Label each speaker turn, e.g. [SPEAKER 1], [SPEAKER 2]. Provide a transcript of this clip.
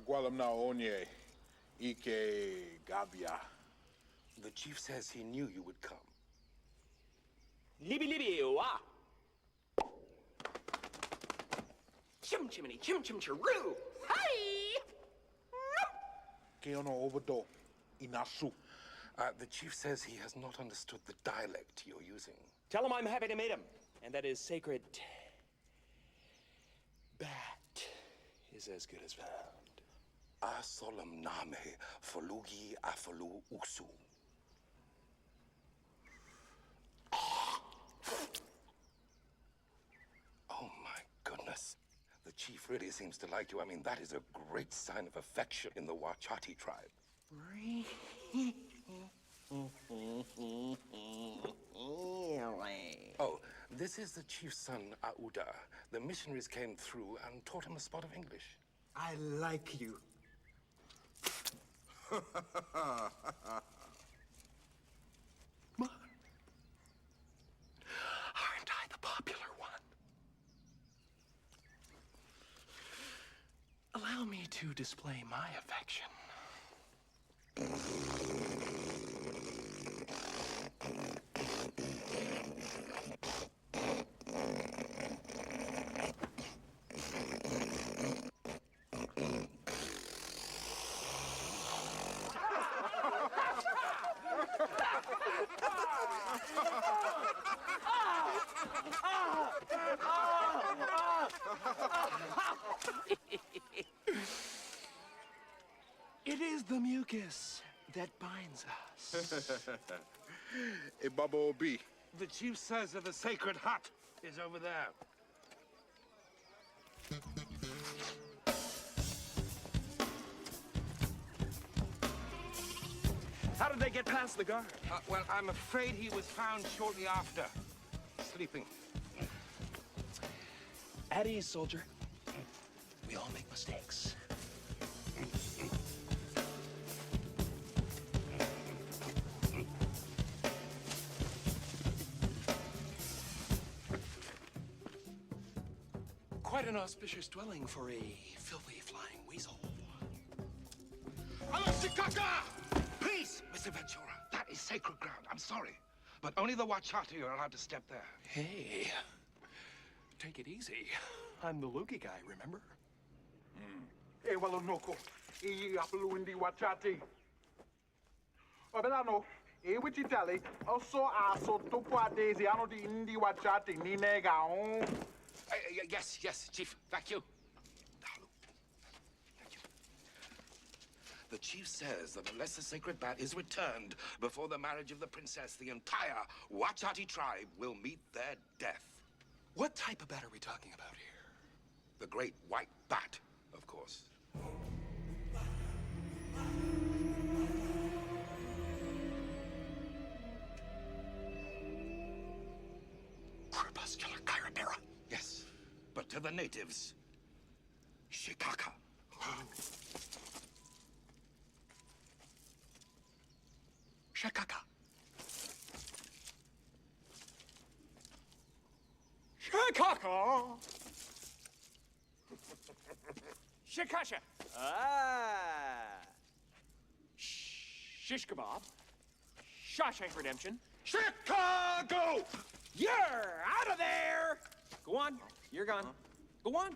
[SPEAKER 1] Nagualam onye, Ike Gavia.
[SPEAKER 2] The chief says he knew you would come.
[SPEAKER 3] Libby Libby, wa! Chim chimney, chim chim chiroo! Hi!
[SPEAKER 1] Keono Obodo, Inasu.
[SPEAKER 2] The chief says he has not understood the dialect you're using.
[SPEAKER 3] Tell him I'm happy to meet him, and that his sacred bat is as good as found.
[SPEAKER 2] Asolam name folugi afolu uksu. Oh my goodness. The chief really seems to like you. I mean, that is a great sign of affection in the Wachati tribe. Oh, this is the chief's son, Auda. The missionaries came through and taught him a spot of English.
[SPEAKER 4] I like you.
[SPEAKER 3] What? Aren't I the popular one? Allow me to display my affection. It is the mucus that binds us.
[SPEAKER 1] E Baba Obi.
[SPEAKER 2] The chief says that the sacred hut is over there.
[SPEAKER 3] How did they get past the guard?
[SPEAKER 2] Well, I'm afraid he was found shortly after, sleeping.
[SPEAKER 3] At ease, soldier. We all make mistakes. Quite an auspicious dwelling for a filthy flying weasel.
[SPEAKER 2] Hello, Shikaka! Please, Mr. Ventura, that is sacred ground. I'm sorry. But only the Wachati are allowed to step there.
[SPEAKER 3] Hey, take it easy. I'm the Lukey guy, remember?
[SPEAKER 4] E walonoko, e apelu indi Wachati. Obelano, e wichitali, also aso tupwa daisy ano di indi Wachati ni nega on.
[SPEAKER 2] Yes, Chief. Thank you. Thank you. The chief says that unless the sacred bat is returned before the marriage of the princess, the entire Wachati tribe will meet their death.
[SPEAKER 3] What type of bat are we talking about here?
[SPEAKER 2] The great white bat, of course.
[SPEAKER 3] Crepuscular Chirapera.
[SPEAKER 2] Yes, but to the natives, Shikaka.
[SPEAKER 3] Shikaka. Shikaka. Shikasha. Shish kebab. Shawshank Redemption.
[SPEAKER 2] Chicago!
[SPEAKER 3] You're out of there! Go on. You're gone. Go on.